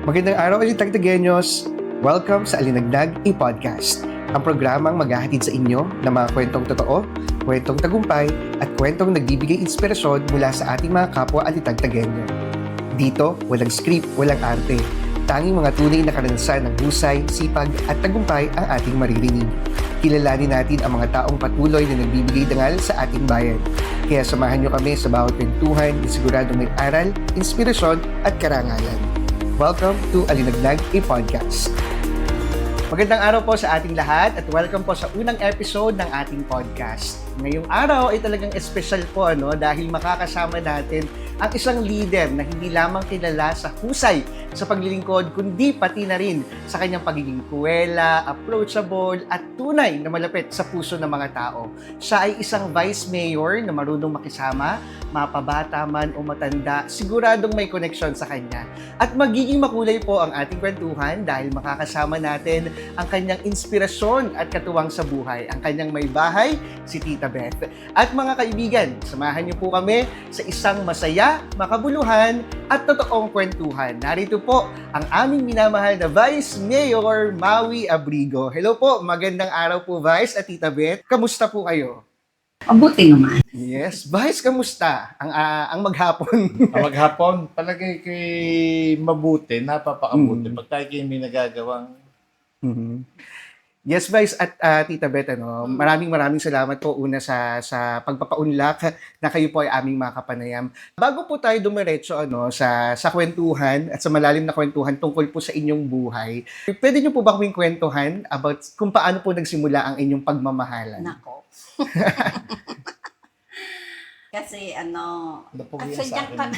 Magandang araw ulit Tagtagenyos! Welcome sa Alinagdag e-podcast, ang programang maghahatid sa inyo ng mga kwentong totoo, kwentong tagumpay, at kwentong nagbibigay inspirasyon mula sa ating mga kapwa alitagtagenyo. Dito, walang script, walang arte. Tanging mga tunay na karanasan ng husay, sipag, at tagumpay ang ating maririnig. Kilalanin natin ang mga taong patuloy na nagbibigay dangal sa ating bayan. Kaya samahan nyo kami sa bawat kwentuhan na siguradong may aral, inspirasyon, at karangalan. Welcome to Alinagdag e-podcast. Magandang araw po sa ating lahat at welcome po sa unang episode ng ating podcast. Ngayong araw ay talagang espesyal po dahil makakasama natin ang isang leader na hindi lamang kilala sa husay sa paglilingkod kundi pati na rin sa kanyang pagiging kuwela, approachable at tunay na malapit sa puso ng mga tao. Siya ay isang vice mayor na marunong makisama, mapabata man o matanda, siguradong may connection sa kanya. At magiging makulay po ang ating kwentuhan dahil makakasama natin ang kanyang inspirasyon at katuwang sa buhay, ang kanyang may bahay, si Tita Beth. At mga kaibigan, samahan niyo po kami sa isang masaya, makabuluhan at totoong kwentuhan. Narito po ang aming minamahal na Vice Mayor Maui Abrigo. Hello po, magandang araw po Vice at Tita Beth. Kamusta po kayo? Mabuti naman. Yes, Vice, kamusta ang maghapon? Ang maghapon, palagay ko'y mabuti, napapakabuti. Pag tayo kayo may nagagawang... Yes, Vice at Tita Beth, maraming salamat po una sa pagpapaunlak na kayo po ay aming mga kapanayam. Bago po tayo dumiretso sa kwentuhan at sa malalim na kwentuhan tungkol po sa inyong buhay, pwede niyo po ba kaming kwentuhan about kung paano po nagsimula ang inyong pagmamahalan? Nako. Kasi Napugian at sa akin.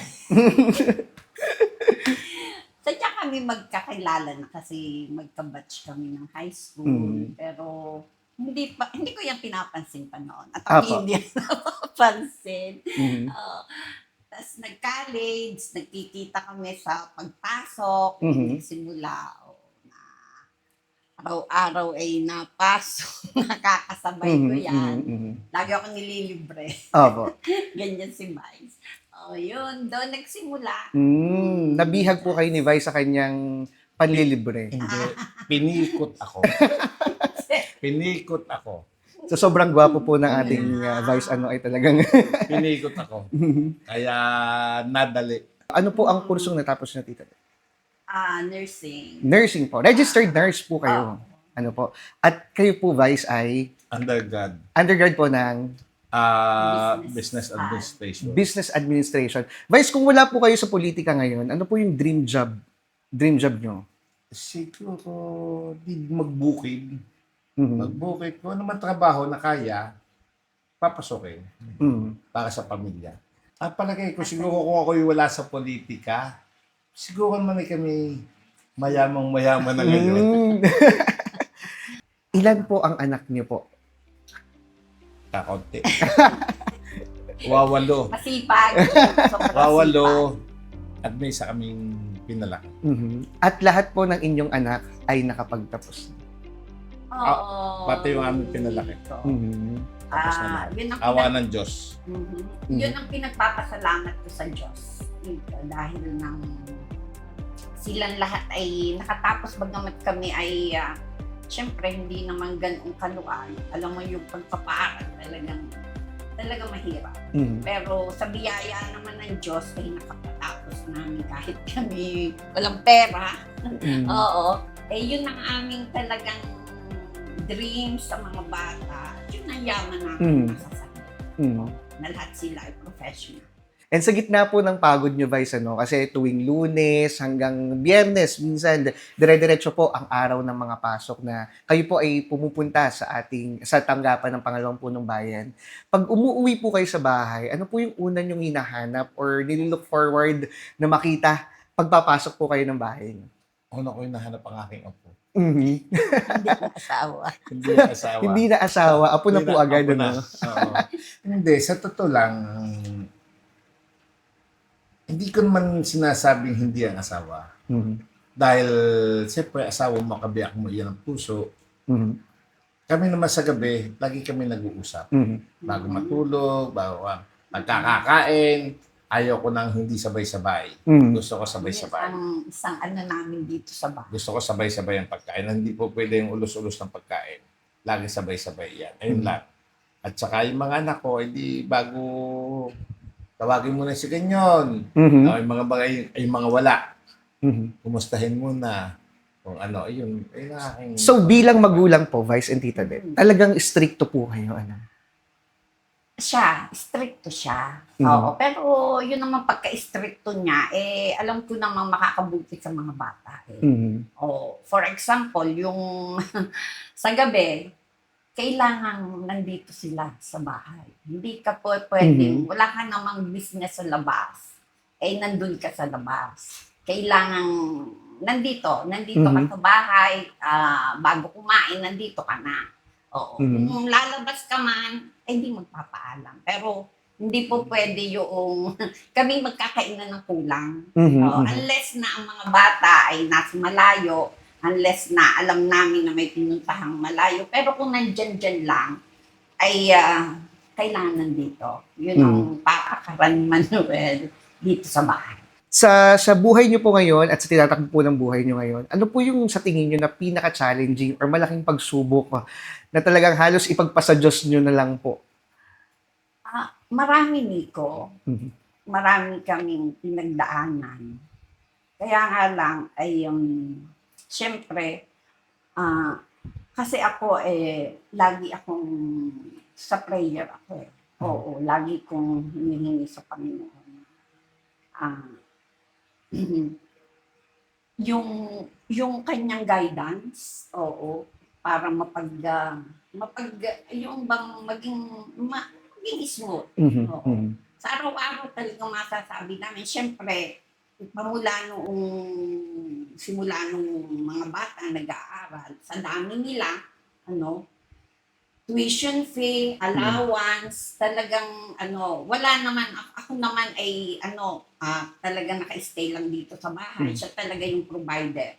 sadya kami magkakilala na kasi magka-batch kami ng high school. Pero hindi ko yan pinapansin pa noon. At ako hindi yan napapansin. Tapos nag-college, nagkikita kami sa pagpasok, nagsimula na araw-araw ay napasok, nakakasabay ko yan. Lagi ako nililibre. Opo. Ganyan si Vice. Yun, doon nagsimula. Nabihag po kayo ni Vice sa kanyang panlilibre. Hindi, pinikot ako. Pinikot ako. So sobrang gwapo po ng ating Vice ay talagang... Pinikot ako. Kaya nadali. Ano po ang kursong natapos na Tita Beth? Nursing. Nursing po. Registered nurse po kayo. Ano po? At kayo po, Vice, ay undergrad po ng Business Administration. Business Administration. Vice, kung wala po kayo sa politika ngayon, ano po yung dream job nyo? Siguro, magbukid. Magbukid. Kung ano man trabaho na kaya, papasokin. Para sa pamilya. At palagay ko, siguro kung ako'y wala sa politika, siguro naman ay kami mayamang-mayaman na ngayon. Ilan po ang anak niyo po? Kakonti. Wawalo. Masipag. Wawalo. At may isa kaming pinalaki. At lahat po ng inyong anak ay nakapagtapos. Oo. Pati yung aming pinalaki. Tapos naman. Yun ang Awa ng Diyos. Yun ang pinagpapasalamat ko sa Diyos. Dahil silang lahat ay nakatapos, bagamat kami ay siyempre, hindi naman ganong kaluan. Alam mo yung pagpapaaral talagang mahirap. Pero sa biyaya naman ng Diyos ay nakapatapos namin kahit kami walang pera. Oo. Yun ang aming talagang dreams sa mga bata. Yun ang yaman namin masasabi. Na lahat sila ay professional. And sa gitna po ng pagod nyo, Vice, kasi tuwing Lunes hanggang Biyernes, minsan dire-diretso po ang araw ng mga pasok na kayo po ay pumupunta sa tanggapan ng Pangalawang Punong Bayan. Pag umuwi po kayo sa bahay, ano po yung una nyong hinahanap or nililook forward na makita pagpapasok po kayo ng bahay? Una ko yung nahanap ang aking apo. Hindi na asawa. Hindi na asawa. Hindi na asawa, apo na po agad. Apo na. Oo. Hindi, sa totoo lang, hindi ko naman sinasabing hindi ang asawa. Dahil, siyempre, asawa mo, kabiyak mo, iyan ang puso. Kami naman sa gabi, lagi kami nag-uusap. Bago matulog, bago pagkakakain, ayaw ko nang hindi sabay-sabay. Mm. Gusto ko sabay-sabay. Isang ano namin dito sa bahay. Gusto ko sabay-sabay ang pagkain. Hindi po pwede yung ulos-ulos ng pagkain. Lagi sabay-sabay yan. Ayun lang. At saka yung mga anak ko, hindi bago tawagin mo na si ganyan. Mhm. Yung mga wala. Mhm. Kumustahin muna. Kung ano, ayun. Ayun ang aking... So bilang magulang po, Vice and Tita Beth, talagang stricto po kayo, ano? Stricto siya. Mm. Oo, pero yun naman pagka-stricto niya, alam ko namang makakabuti sa mga bata. Mhm. For example, yung sa gabi, kailangan nandito sila sa bahay. Hindi ka po pwedeng, wala ka namang business sa labas, nandun ka sa labas. Kailangan nandito ka sa bahay, bago kumain, nandito ka na. Oo. Kung lalabas ka man, hindi magpapaalam. Pero hindi po pwede yung kami magkakainan ng kulang. Unless na ang mga bata ay nasa malayo, unless na alam namin na may pinuntahang malayo. Pero kung nandyan lang, ay kailangan nandito. Yun ang patakaran Manuel dito sa bahay. Sa buhay niyo po ngayon at sa tinatakbo po ng buhay niyo ngayon, ano po yung sa tingin niyo na pinaka-challenging or malaking pagsubok na talagang halos ipagpasa Diyos niyo na lang po? Marami, Nico. Marami kaming pinagdaanan. Kaya nga lang ay siyempre, kasi ako lagi akong sa prayer ako . Oo, lagi kong hinihingi sa Panginoon. Yung kanyang guidance, para yung bang maging smooth. Sa araw-araw talagang masasabi namin, syempre, simula nung mga bata nag-aaral, sa dami nila, tuition fee, allowance, talagang wala naman, ako naman ay talagang naka-stay lang dito sa bahay. Siya talaga yung provider.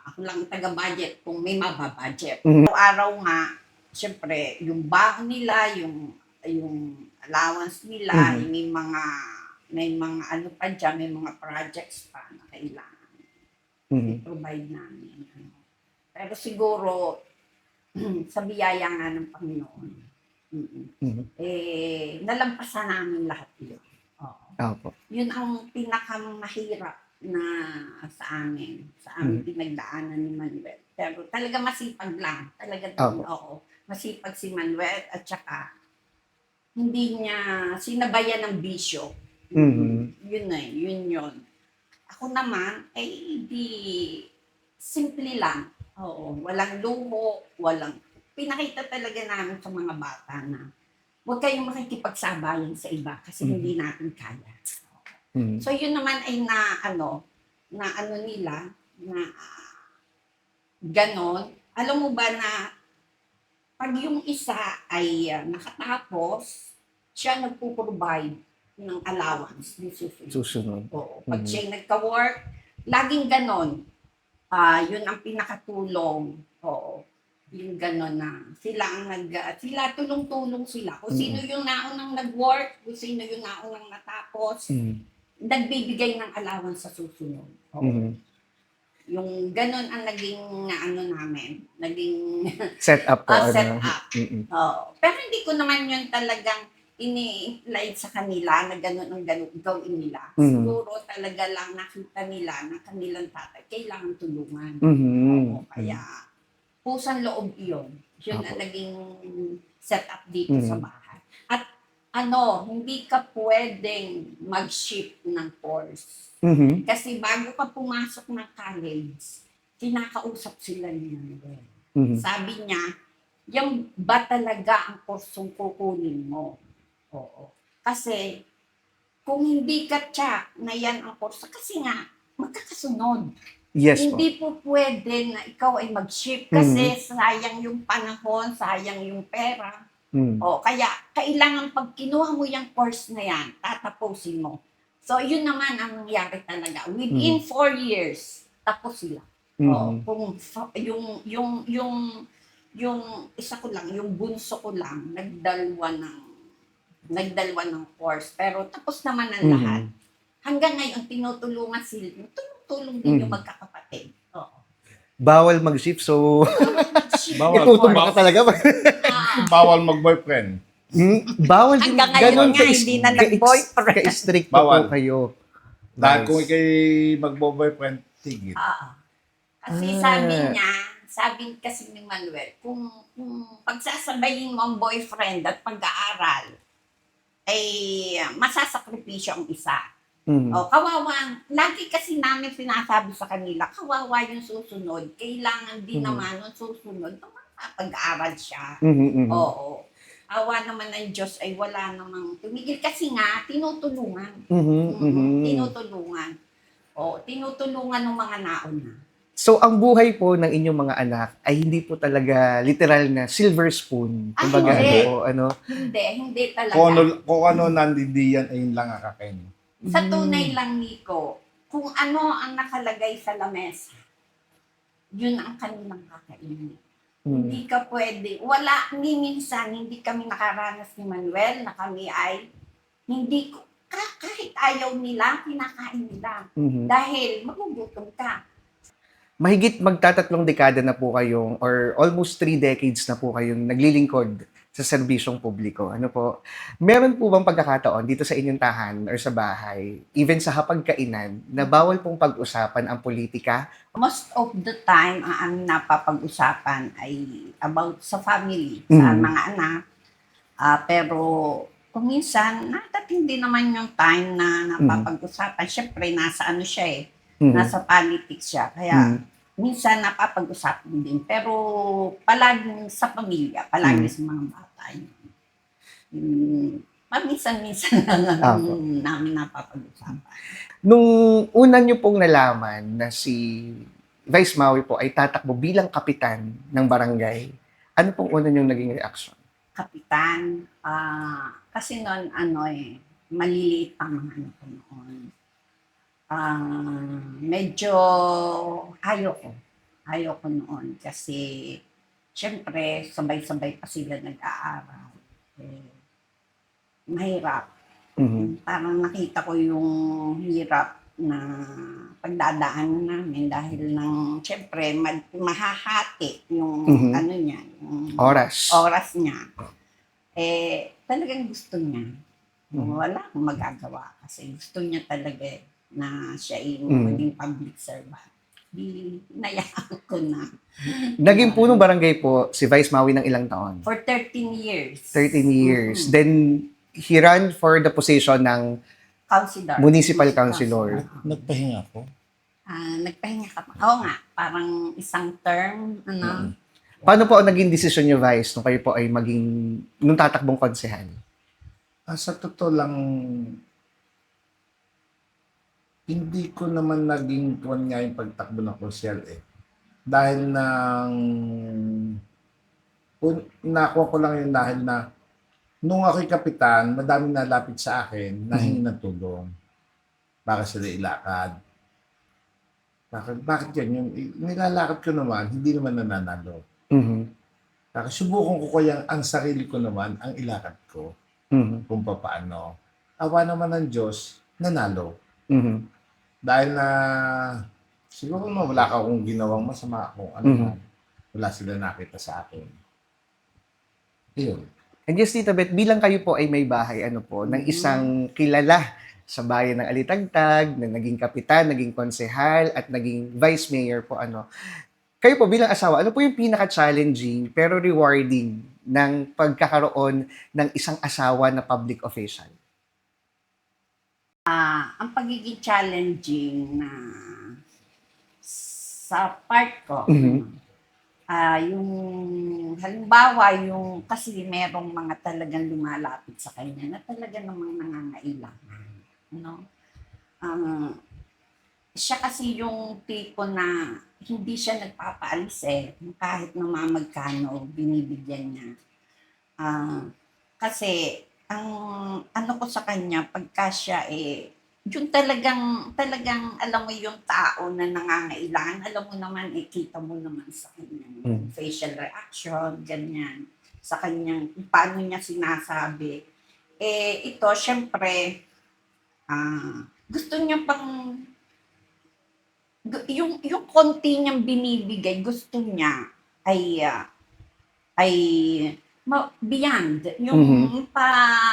Ako lang taga-budget kung may mababudget. Araw-araw nga, syempre, yung baon nila, yung allowance nila, may mga ano pa dyan, may mga projects pa na kailangan i-provide namin. Pero siguro, sa biyaya nga ng Panginoon, nalampasan namin lahat yun. Yun ang pinakamahirap na sa amin pinagdaanan ni Manuel. Pero talaga masipag lang. Talaga masipag si Manuel at saka hindi niya sinabayan ng bisyo. Yun. Ako naman, di simple lang. Walang luho, pinakita talaga namin sa mga bata na huwag kayong makikipagsabayan sa iba kasi hindi natin kaya. So yun naman ay nila, na ganon. Alam mo ba na pag yung isa ay nakatapos, siya nagpo-provide ng allowance. Susunod. Pag siya nagka-work, laging ganon. Yun ang pinakatulong. Yung ganon na sila tulong-tulong sila. Kung sino yung naunang nag-work, kung sino yung naunang natapos, nagbibigay ng allowance sa susunod. Yung ganon ang naging namin, naging set up po. Set up. Pero hindi ko naman yun talagang ini-imply sa kanila na gano'n ang gawin nila. Siguro talaga lang nakita nila na kanilang tatay kailangan tulungan. Kaya pusang loob yun. Yun ang naging set up dito sa bahay. At hindi ka pwedeng mag-shift ng course. Kasi bago ka pumasok ng college, kinakausap sila niya. Sabi niya, yung ba talaga ang kursong kukunin mo? Kasi kung hindi ka tsak na yan ang kurso, kasi nga, magkakasunod. Yes, hindi po pwede na ikaw ay mag-shift kasi sayang yung panahon, sayang yung pera. Kaya kailangan pag kinuha mo yung course na yan, tatapusin mo. So, yun naman ang nangyari talaga. Within 4 years, tapos sila. Kung yung isa ko lang, yung bunso ko lang, nagdalwa ng nagdalwa ng course. Pero tapos naman ang lahat. Hanggang ngayon, tinutulungan sila. Tulong din yung magkakapatid. Oo. Bawal mag-ship, so Bawal. itutumba ka talaga. Bawal mag-boyfriend. Bawal din. Hanggang ngayon nga, hindi na nag-boyfriend. Ka-strict Bawal. po kayo. Dahil Nice. kung ikay mag-boyfriend, tigil. Kasi sabi kasi ni Manuel, kung pagsasabayin mo ang boyfriend at pag-aaral, ay masasakripisyo ang isa. O, kawawa. Lagi kasi namin sinasabi sa kanila, kawawa yung susunod. Kailangan din naman yung susunod na makapag-aaral siya. Oo. Awa naman ng Diyos ay wala namang tumigil kasi nga, tinutulungan. Tinutulungan. O, tinutulungan ng mga nauna. So, ang buhay po ng inyong mga anak ay hindi po talaga literal na silver spoon. Kumbaga, hindi. Hindi talaga. Kung ano nandidiyan, ayun lang akakain. Sa tunay lang, Nico, kung ano ang nakalagay sa lamesa, yun ang kanilang kakainin. Hindi ka pwede. Ni minsan, hindi kami nakaranas ni Manuel na kami ay kahit ayaw nila, pinakain nila. Dahil magugutom ka. Mahigit magtatatlong dekada na po kayong, or almost 3 decades na po kayong naglilingkod sa serbisyong publiko. Ano po? Meron po bang pagkakataon dito sa inyong tahan or sa bahay, even sa hapagkainan, na bawal pong pag-usapan ang politika? Most of the time, ang napapag-usapan ay about sa family, sa mga anak. Pero kung minsan, natatindi naman yung time na napapag-usapan. Siyempre, nasa ano siya nasa politics siya. Kaya, minsan napapag-usapan din. Pero, palagi sa pamilya, palagi sa mga bata. Paminsan-minsan lang namin napapag-usapan. Nung una nyo pong nalaman na si Vice Maui po ay tatakbo bilang kapitan ng barangay, ano pong una nyong naging reaction? Kapitan, kasi noon, maliliit pa mga ano ko noon. Medyo ayoko noon kasi syempre sabay-sabay pa sila nag-aaral. Mahirap. Parang nakita ko yung hirap na pagdadaan namin dahil syempre mahahati yung ano niya, yung Oras niya. Talagang gusto niya. Wala akong magagawa kasi gusto niya talaga na siya maging public servant. Nayaan ko na. Naging punong barangay po si Vice Maui ng ilang taon? For 13 years. 13 years. Then, he ran for the position ng municipal councilor. Nagpahinga ako. Nagpahinga ka pa. Oo nga, parang isang term. Paano po ang naging desisyon niyo, Vice, nung kayo po ay nung tatakbong konsehal? Sa totoo lang, hindi ko naman naging kuwan nga yung pagtakbo ng konsyel Dahil nakuha ko lang yun dahil na nung ako'y kapitan, madaming nalapit sa akin na hingi ng tulong para sila ilakad. Bakit yan? Yung nilalakad ko naman, hindi naman nananalo. Subukan ko kaya ang sarili ko naman, ang ilakad ko kung paano. Awa naman ng Diyos, nanalo. Dahil na siguro wala ka akong ginawang masama kung ano wala sila nakita sa akin. Iyon. And just Tita Beth, bilang kayo po ay may bahay, ng isang kilala sa bayan ng Alitagtag, na naging kapitan, naging konsehal, at naging vice mayor po, kayo po bilang asawa, ano po yung pinaka-challenging pero rewarding ng pagkakaroon ng isang asawa na public official? Ang pagiging challenging na sa part ko, yung halimbawa, yung kasi merong mga talagang lumalapit sa kanya na talaga namang nangangailangan. Siya kasi yung tipo na hindi siya nagpapaalis kahit namamagkano, binibigyan niya. Kasi ang ko sa kanya, pagka siya yung talagang alam mo yung tao na nangangailangan, alam mo naman, kita mo naman sa kanyang facial reaction, ganyan. Sa kanyang, paano niya sinasabi, ito, syempre, gusto niya pang, yung konti niyang binibigay, gusto niya ay beyond, yung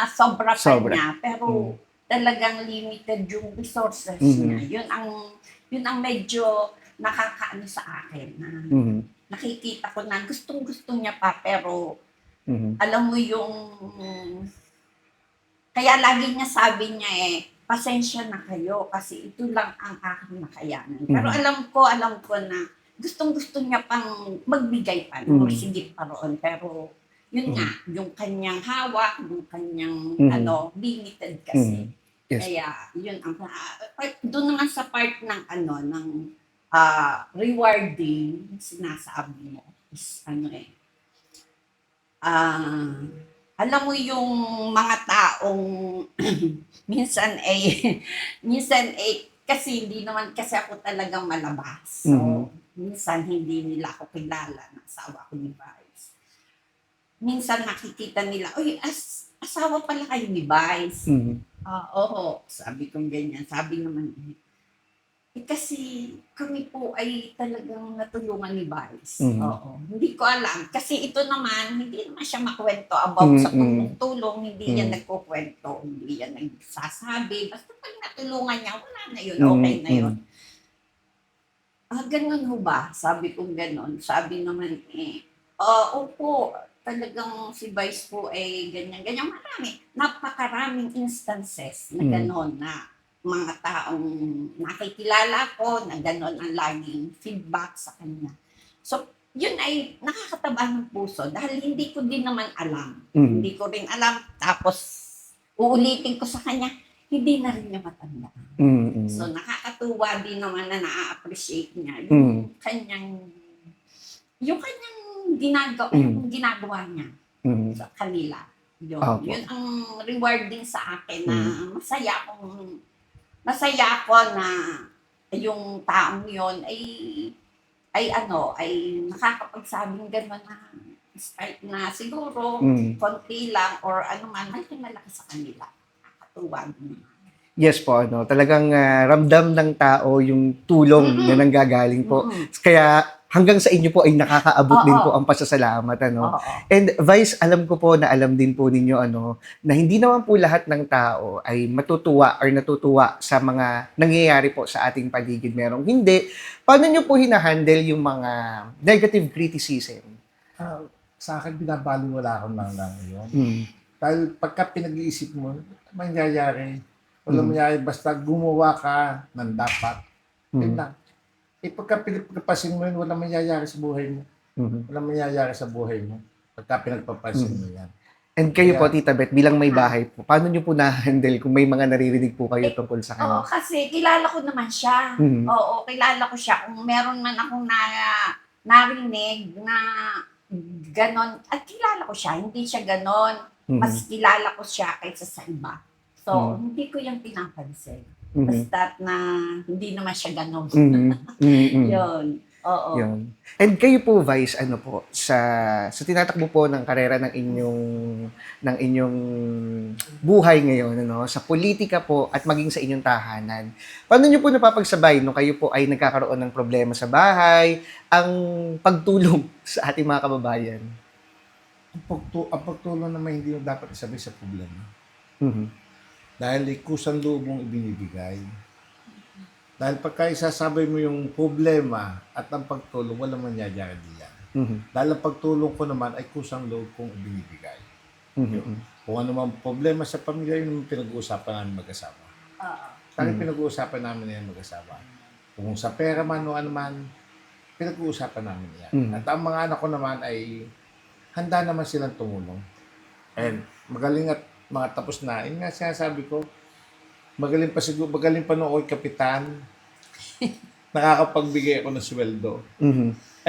sobra pa Sobra. niya, pero talagang limited yung resources niya. Yun ang medyo nakakaano sa akin na nakikita ko na gustong-gusto niya pa, pero alam mo yung kaya lagi niya sabi niya pasensya na kayo kasi ito lang ang aking nakayanan. Pero alam ko na gustong-gusto niya pang magbigay pa, magsigit pa roon. Pero yun nga, yung kanyang hawak, yung kanyang limited kasi. Yes. Kaya yun ang doon naman sa part ng ng rewarding sinasabi mo is alam mo yung mga taong minsan kasi hindi naman kasi ako talagang malabas. So, minsan hindi nila ako kilala na asawa ko ni Vice. Minsan nakikita nila, uy, asawa pala kayo ni Vice. Oo, sabi kong ganyan. Sabi naman, kasi kami po ay talagang natulungan ni Vice. Oo. Hindi ko alam. Kasi ito naman, hindi naman siya makwento about sa tulong. Hindi yan nagkukwento. Hindi yan nagsasabi. Basta pag natulungan niya, wala na yun. Okay na yun. Ganun ho ba? Sabi kong ganun. Sabi naman opo, talagang si Vice po ay ganyan-ganyan. Marami. Napakaraming instances na ganun na mga taong nakikilala ko na gano'n ang laging feedback sa kanya. So, yun ay nakakataba ng puso dahil hindi ko din naman alam. Hindi ko rin alam. Tapos, uulitin ko sa kanya, hindi na rin niya matandaan. So, nakakatuwa din naman na na-appreciate niya yung kanyang ginagawa niya sa kanila. Yun ang rewarding sa akin na masaya ako na yung taong yun ay nakakapagsabing gano'n na siguro konti lang or ano man, malaki sa kanila. Nakakatuwa din. Yes po, talagang ramdam ng tao yung tulong na nanggagaling po. Kaya hanggang sa inyo po ay nakakaabot din po ang pasasalamat. And Vice, alam ko po na alam din po ninyo na hindi naman po lahat ng tao ay matutuwa or natutuwa sa mga nangyayari po sa ating paligid. Merong hindi. Paano nyo po hinahandle yung mga negative criticism? Sa akin, binabaliwala ko lang yun. Dahil pagka pinag-iisip mo, mangyayari. Wala mangyayari, basta gumawa ka ng dapat. Yun lang. Pagka pinagpapasin mo yun, wala mangyayari sa buhay mo. Wala mangyayari sa buhay mo. Pagka pinagpapasin mo yan. And kayo po, Tita Beth, bilang may bahay po, paano nyo po na-handle kung may mga naririnig po kayo tungkol sa kanya? Oo, kasi kilala ko naman siya. Oo, kilala ko siya. Kung meron man akong narinig na ganon, at kilala ko siya, hindi siya ganon. Mas kilala ko siya kaysa sa iba. So, hindi ko yung pinapansin. Basta na hindi naman siya ganon. Yun. Oo. Yun. And kayo po, Vice, sa tinatakbo po ng karera ng inyong buhay ngayon, sa politika po at maging sa inyong tahanan, paano nyo po napapagsabay nung kayo po ay nagkakaroon ng problema sa bahay, ang pagtulong sa ating mga kababayan? Ang pagtulong naman hindi dapat isabay sa problema. Dahil kusang lubong ibinibigay. Dahil pagka isasabay mo yung problema at ang pagtulong, walang mangyayari diyan. Dahil ang pagtulong ko naman ay kusang loob kong ibinibigay. Kung ano man problema sa pamilya, yun yung pinag-uusapan namin mag-asawa. Pinag-uusapan namin yan mag-asawa. Kung sa pera man o ano man, pinag-uusapan namin yan. At ang mga anak ko naman ay handa naman silang tumulong. And magaling at mga tapos na. Yun nga sinasabi ko, magaling pa noon ako'y kapitan. Nakakapagbigay ako ng sweldo.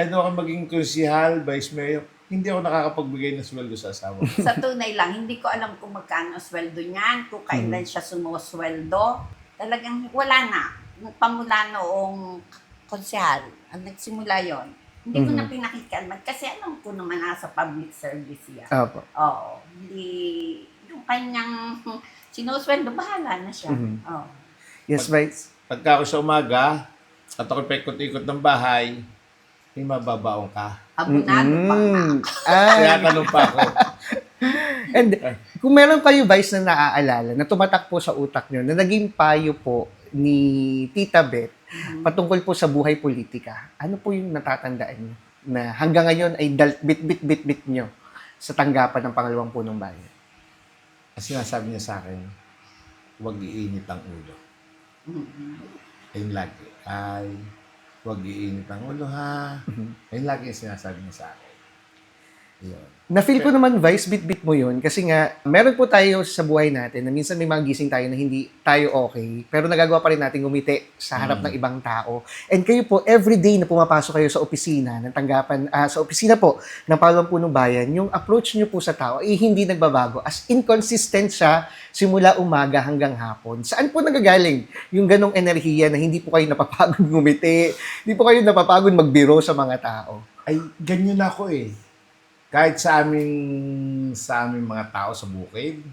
Ano ako maging konsihal, vice mayor, hindi ako nakakapagbigay ng sweldo sa asawa. Sa tunay lang, hindi ko alam kung magkano sweldo niyan, kung kailan siya sumusweldo. Talagang wala na. Pamula noong konsihal, ang nagsimula yon. Hindi ko na pinakikalaman kasi alam ko naman nasa public service yan. Opo. Oo. Hindi, yung kanyang sinusweldo, bahala na siya. Mhm. Oh. Yes, Vice. Pagka ako sa umaga, at ako paikot-ikot ng bahay, may mababaong ka. Abunado pa nga. Kaya Ah, tanong pa ako. and kung meron kayo, Vice, na naaalala, na tumatak po sa utak nyo, na naging payo po ni Tita Beth patungkol po sa buhay politika, ano po yung natatandaan nyo na hanggang ngayon ay bit nyo sa tanggapan ng pangalawang punong bayan? Ang sinasabi niya sa akin, huwag iinit ang ulo. Ayun lagi. Ay, huwag iinit ang ulo ha. Ayun lagi yung sinasabi niya sa akin. Yun. Na-feel ko naman, Vice, bit mo yun. Kasi nga, meron po tayo sa buhay natin na minsan may mga gising tayo na hindi tayo okay, pero nagagawa pa rin natin ngumiti sa harap ng ibang tao. And kayo po, everyday na pumapasok kayo sa opisina ng tanggapan, sa opisina po ng Pangalawang Punong Bayan, yung approach nyo po sa tao ay hindi nagbabago. As inconsistent siya simula umaga hanggang hapon. Saan po nagagaling yung ganong enerhiya na hindi po kayo napapagod ngumiti, hindi po kayo napapagod magbiro sa mga tao? Ay, ganyan ako eh. Kahit sa aming mga tao sa bukid,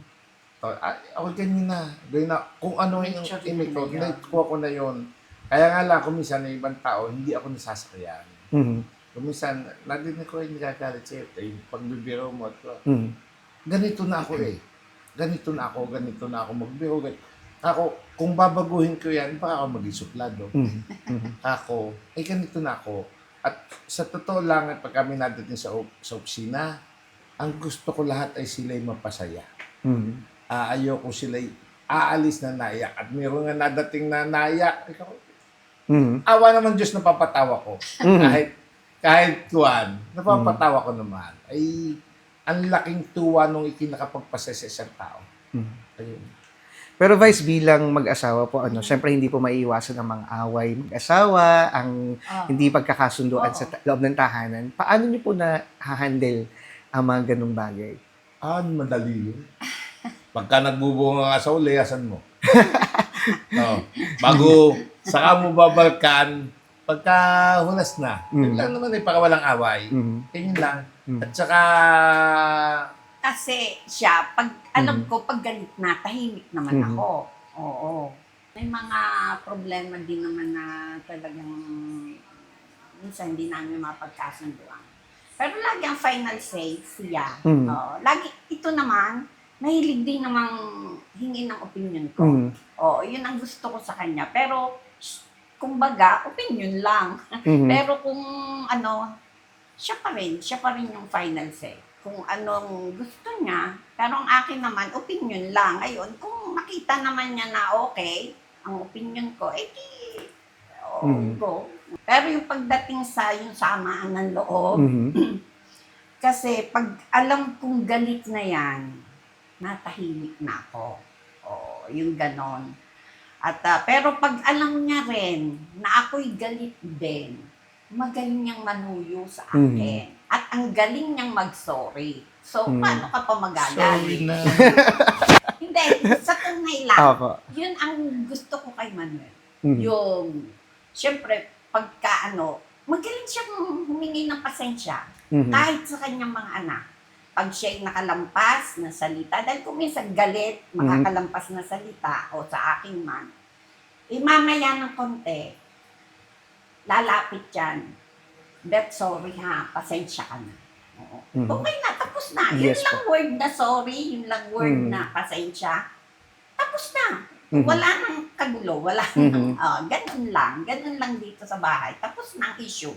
ako ganyan na. Ganyan na. Kung ano yung image ko, naikuha ko na yun. Kaya nga lang, kung minsan na ibang tao, hindi ako nasasakyan. Kung minsan, nadinig ko yung nagagalit sa'yo. Pagbibiro mo. Ganito na ako eh. Ganito na ako magbiro. Ako, kung babaguhin ko yan, baka ako maging suplado. Ako, ganito na ako. At sa totoo lang, pag kami nadating sa opisina, ang gusto ko lahat ay sila'y mapasaya. Ayoko sila'y aalis na naiyak. At mayroon nga nadating na naiyak. Awa naman Diyos, napapatawa ko. Kahit tuwan, napapatawa ko naman. Ay, ang laking tuwa nung ikinakapagpasaya sa isang tao. Ayun. Pero Vice, bilang mag-asawa po, syempre hindi po maiiwasan ang mga away mag-asawa, ang hindi pagkakasunduan sa loob ng tahanan. Paano niyo po na-handle ang mga ganung bagay? Madali yun. Pagka nagbubunga nga sa uli, asan mo? Bago, saka mo babalkan, pagka hulas na. Yun lang naman pakawalang away. Yun lang. At saka, Kasi siya, pag alam ko, pag galit na, tahimik naman ako. Oo. May mga problema din naman na talagang minsan hindi namin mapagkasunduan. Pero lagi ang final say, siya. Lagi, ito naman, mahilig din namang hingin ng opinion ko. Yun ang gusto ko sa kanya. Pero, kumbaga, opinion lang. Pero kung siya pa rin yung final say. Kung anong gusto niya, pero ang akin naman, opinion lang. Ayun, kung makita naman niya na okay, ang opinion ko, go. Pero yung pagdating sa yung samaan ng loob, kasi pag alam kong galit na yan, natahimik na ako. Yung ganon. At, pero pag alam niya rin na ako'y galit din, magaling niyang manuyo sa akin. At ang galing niyang mag-sorry. So, paano ka pa magagalit? sorry na. Hindi, sa tunay lang. Yun ang gusto ko kay Manuel. Yung, syempre, pagka magaling siyang humingi ng pasensya. Kahit sa kanyang mga anak. Pag siya'y nakalampas na salita, dahil kung minsan galit, makakalampas na salita, o sa akin man, mamaya ng konti, lalapit yan. Beth, sorry ha, pasensya ka na. Okay na, tapos na. Yun lang word na sorry, yun lang word na pasensya. Tapos na. Wala nang kagulo, wala nang, ganun lang dito sa bahay. Tapos na ang issue.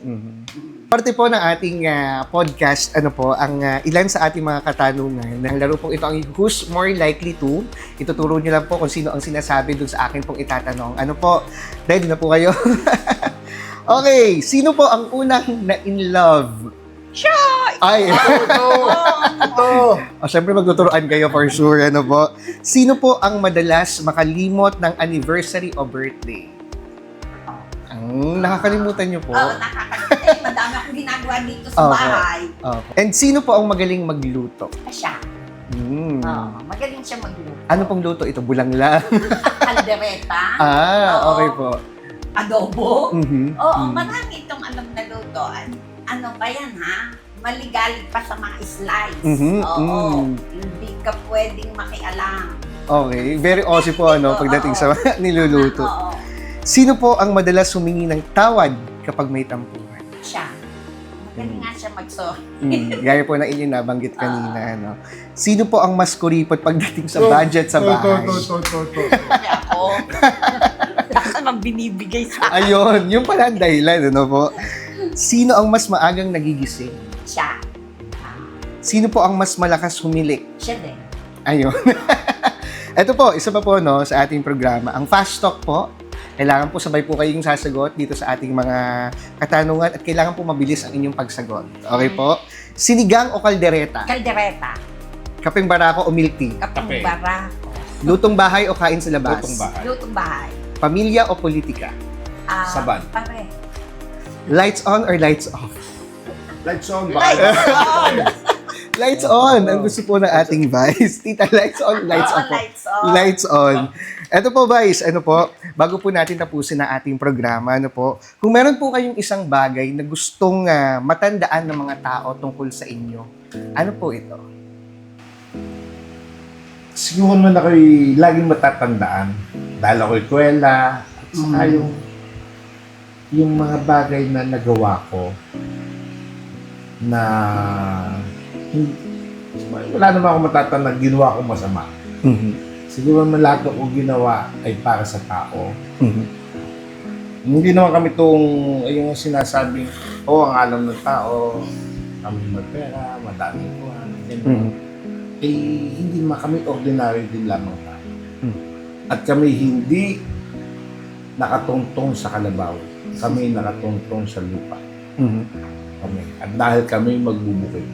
Parte po ng ating podcast, ang ilan sa ating mga katanungan. Na laro pong ito ang who's more likely to. Ituturo niyo lang po kung sino ang sinasabi dun sa akin pong itatanong. Ready na po kayo? Okay, sino po ang unang na-in love? Siya! Ay! Ito! Siyempre magtuturoan kayo for sure, po. Sino po ang madalas makalimot ng anniversary o birthday? Nakakalimutan niyo po. Nakakalimutan. Madami akong ginagawa dito sa bahay. And sino po ang magaling magluto? Siya. Magaling siya magluto. Ano pong luto ito? Bulanglang? Kaldereta. Okay po. Adobo. Marami itong alam na luto. Ano ba yan ha? maligalig pa sa mga slice. Mhm, Oo. Hindi ka pwedeng makialam. Okay. Very Aussie po, pagdating sa niluluto. Oo. Sino po ang madalas humingi ng tawad kapag may tampuhan? Siya. Magaling nga siya mag-sorry. Gaya po na inyong nabanggit kanina. Sino po ang mas kuripot pagdating sa budget sa bahay? Siya ako. Saan ang binibigay sa akin? Ayun, yung pala ang dahilan, po? Sino ang mas maagang nagigising? Siya. Sino po ang mas malakas humilik? Siya din. Ayun. Ito po, isa pa po sa ating programa. Ang Fast Talk po, kailangan po sabay po kayong sasagot dito sa ating mga katanungan at kailangan po mabilis ang inyong pagsagot. Okay po? Sinigang o kaldereta? Kaldereta. Kapeng barako o milk tea? Kapeng barako. Lutong bahay o kain sa labas? Lutong bahay. Lutong bahay. Pamilya o politika? Saban. Pare. Lights on or lights off? Lights on, Lights on. Lights on! Ang gusto po ng ating Vice. Tita, lights on, lights Oo, off po. lights on. Lights on. Ito po, Vice, bago po natin tapusin ang ating programa, kung meron po kayong isang bagay na gustong matandaan ng mga tao tungkol sa inyo, ano po ito? Siguro man ako'y laging matatandaan dahil ako'y kwela at saka yung mga bagay na nagawa ko na wala naman ako matatandaan ginawa ko masama. Siguro man lahat ko ginawa ay para sa tao. Hindi naman kami yung sinasabing, ang alam ng tao, kami magpera, madaming kuha, hindi naman kami ordinary din lamang tayo. At kami hindi nakatungtong sa kalabaw. Kami nakatungtong sa lupa. Kami. At dahil kami magbubukid.